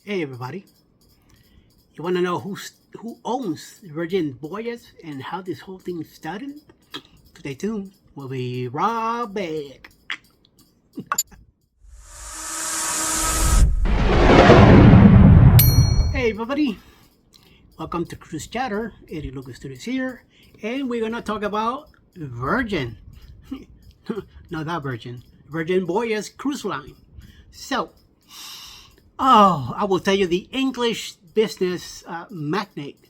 Hey everybody, you want to know who owns Virgin Voyages and how this whole thing started? Stay tuned. We'll be right back. Hey everybody, welcome to Cruise Chatter. Eddie Lucas Studios here, and we're gonna talk about Virgin. Not that Virgin Voyages cruise line. So, I will tell you the English business magnate,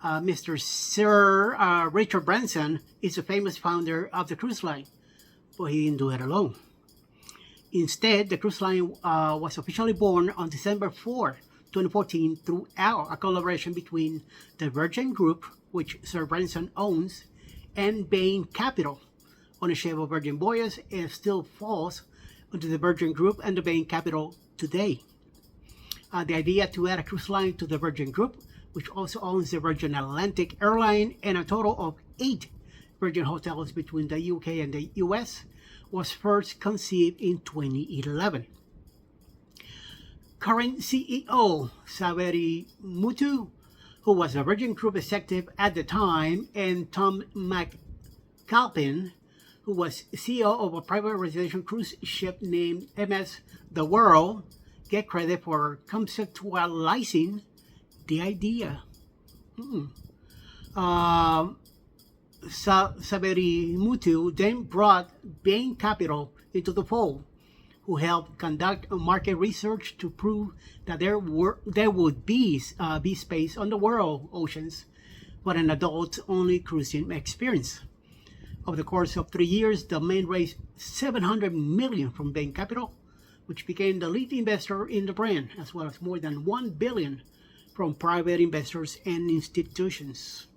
Mr. Sir Richard Branson, is the famous founder of the cruise line, but he didn't do it alone. Instead, the cruise line was officially born on December 4, 2014, through a collaboration between the Virgin Group, which Sir Branson owns, and Bain Capital. Ownership of Virgin Voyages still falls under the Virgin Group and the Bain Capital today. The idea to add a cruise line to the Virgin Group, which also owns the Virgin Atlantic airline and a total of 8 Virgin hotels between the UK and the US, was first conceived in 2011. Current CEO Saveri Mutu, who was a Virgin Group executive at the time, and Tom McAlpin, who was CEO of a private residential cruise ship named MS The World, get credit for conceptualizing the idea. Saveri Mutu then brought Bain Capital into the fold, who helped conduct market research to prove that there would be space on the world oceans for an adult-only cruising experience. Over the course of 3 years, the main raised $700 million from Bain Capital, which became the lead investor in the brand, as well as more than $1 billion from private investors and institutions.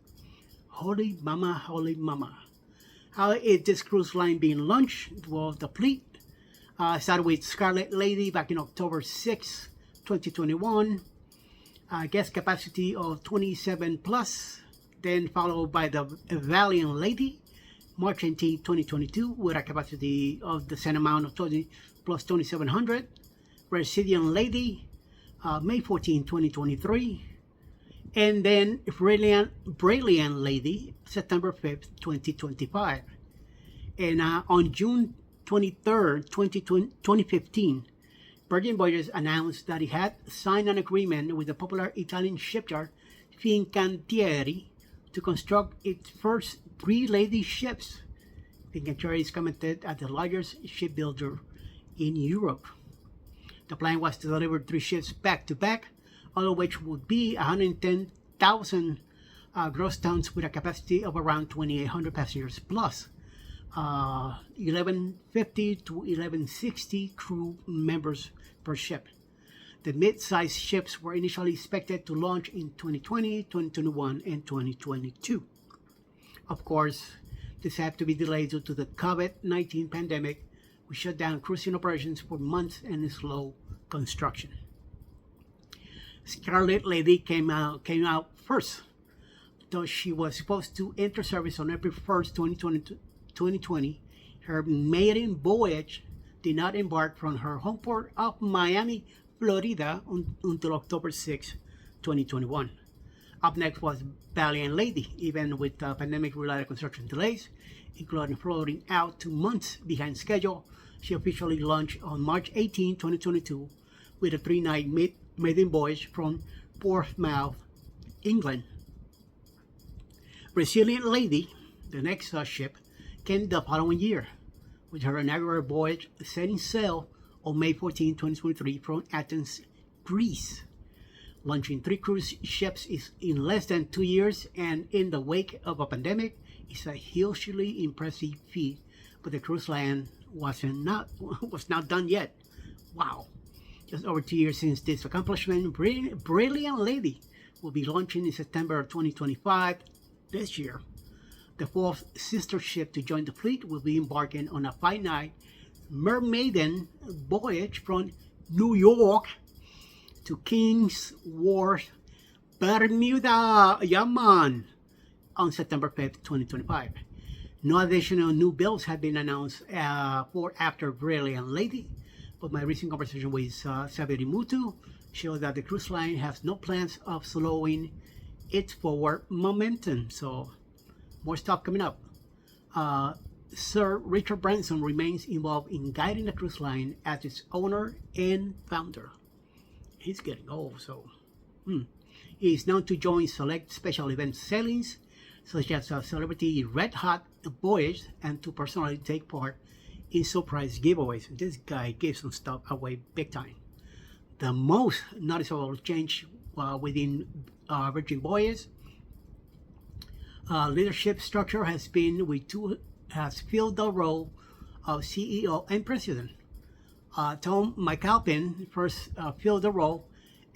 Holy mama, holy mama. How is this cruise line being launched? Well, the fleet started with Scarlet Lady back in October 6, 2021. Guest capacity of 27 plus, then followed by the Valiant Lady, March 18, 2022, with a capacity of the same amount of 20 plus 2,700. Resilient Lady, May 14, 2023. And then Brilliant Lady, September 5th, 2025. And on June 23rd, 2015, Virgin Voyages announced that it had signed an agreement with the popular Italian shipyard Fincantieri to construct its first 3 lady ships. Fincantieri is commented as the largest shipbuilder in Europe. The plan was to deliver 3 ships back to back, all of which would be 110,000 gross tons with a capacity of around 2,800 passengers plus 1150 to 1160 crew members per ship. The mid-sized ships were initially expected to launch in 2020, 2021, and 2022. Of course, this had to be delayed due to the COVID-19 pandemic, which shut down cruising operations for months and slowed construction. Scarlet Lady came out first, though she was supposed to enter service on April 1st, 2020. Her maiden voyage did not embark from her home port of Miami, Florida until October 6, 2021. Up next was Valiant Lady, even with pandemic-related construction delays, including floating out 2 months behind schedule. She officially launched on March 18, 2022, with a 3-night maiden voyage from Portsmouth, England. Resilient Lady, the next ship, came the following year, with her inaugural voyage setting sail on May 14, 2023 from Athens, Greece. Launching 3 cruise ships in less than 2 years and in the wake of a pandemic is a hugely impressive feat, but the cruise line was not done yet. Wow. Just over 2 years since this accomplishment, Brilliant Lady will be launching in September 2025 this year. The 4th sister ship to join the fleet will be embarking on a 5-night mermaiden voyage from New York to King's Wharf, Bermuda, Yaman, on September 5th, 2025. No additional new builds have been announced for after Brilliant Lady, but my recent conversation with Saveri Mutu show that the cruise line has no plans of slowing its forward momentum. So more stuff coming up. Sir Richard Branson remains involved in guiding the cruise line as its owner and founder. He's getting old, so he is known to join select special event sailings, such as a celebrity Red Hot Voyage, and to personally take part in surprise giveaways. This guy gives some stuff away big time. The most noticeable change within Virgin Voyages leadership structure has filled the role of CEO and president. Tom McAlpin first filled the role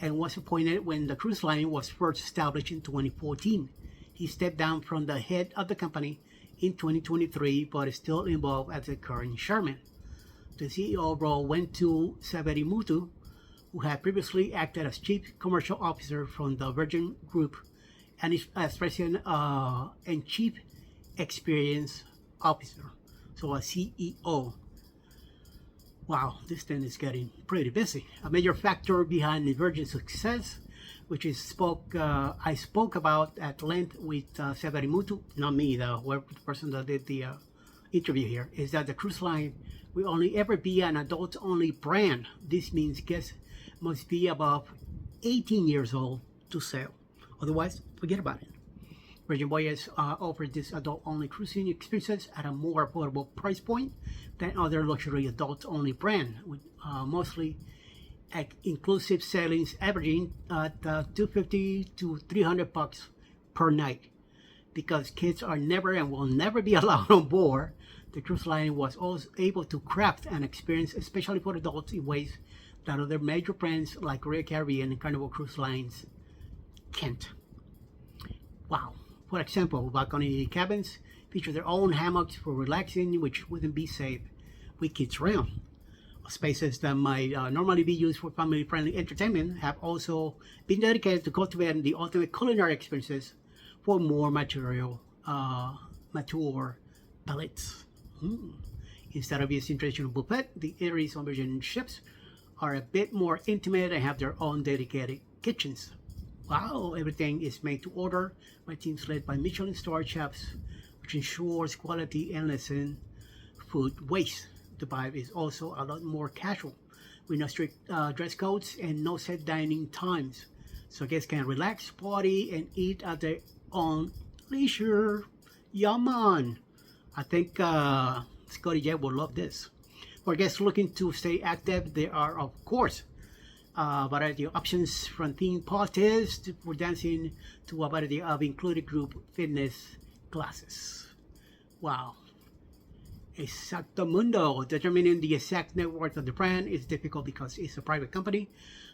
and was appointed when the cruise line was first established in 2014. He stepped down from the head of the company in 2023, but is still involved as the current chairman. The CEO role went to Saveri Mutu, who had previously acted as chief commercial officer from the Virgin Group and is as president and chief experience officer, so a CEO. Wow, this thing is getting pretty busy. A major factor behind the Virgin's success, which is I spoke about at length with Saveri Mutu, not me, the person that did the interview here, is that the cruise line will only ever be an adult-only brand. This means guests must be above 18 years old to sail. Otherwise, forget about it. Virgin Voyages offers this adult-only cruising experiences at a more affordable price point than other luxury adult-only brands, with mostly inclusive sailings averaging at $250 to $300 per night. Because kids are never and will never be allowed on board, the cruise line was also able to craft an experience especially for adults in ways that other major brands like Royal Caribbean and Carnival Cruise Lines can't. Wow. For example, balcony cabins feature their own hammocks for relaxing, which wouldn't be safe with kids around. Spaces that might normally be used for family-friendly entertainment have also been dedicated to cultivating the ultimate culinary experiences for more mature palates. Instead of using traditional buffet, the eateries on Virgin ships are a bit more intimate and have their own dedicated kitchens. Wow, everything is made to order by teams led by Michelin-starred chefs, which ensures quality and lessen food waste. The vibe is also a lot more casual, with no strict dress codes and no set dining times, so guests can relax, party, and eat at their own leisure. Yaman! I think Scotty J will love this. For guests looking to stay active, there are, of course, a variety of options from theme parties for dancing to a variety of included group fitness classes. Wow. Exactamundo. Determining the exact net worth of the brand is difficult because it's a private company,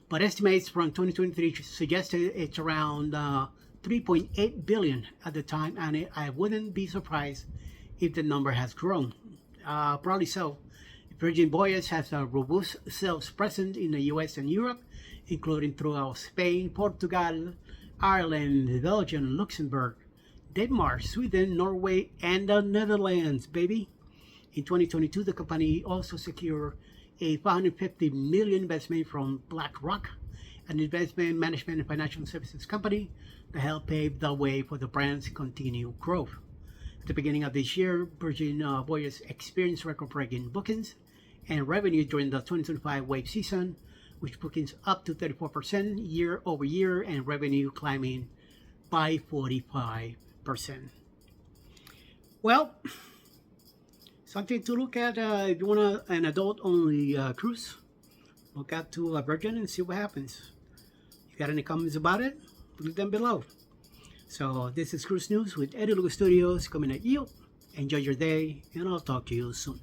but estimates from 2023 suggested it's around 3.8 billion at the time, and I wouldn't be surprised if the number has grown. Probably so. Virgin Voyages has a robust sales presence in the US and Europe, including throughout Spain, Portugal, Ireland, Belgium, Luxembourg, Denmark, Sweden, Norway, and the Netherlands, baby. In 2022, the company also secured a $550 million investment from BlackRock, an investment management and financial services company that helped pave the way for the brand's continued growth. At the beginning of this year, Virgin Voyages experienced record-breaking bookings and revenue during the 2025 wave season, which bookings up to 34% year over year and revenue climbing by 45%. Well, something to look at if you want an adult-only cruise. Look out to Virgin and see what happens. You got any comments about it? Leave them below. So this is Cruise News with Eddie Lucas Studios coming at you. Enjoy your day, and I'll talk to you soon.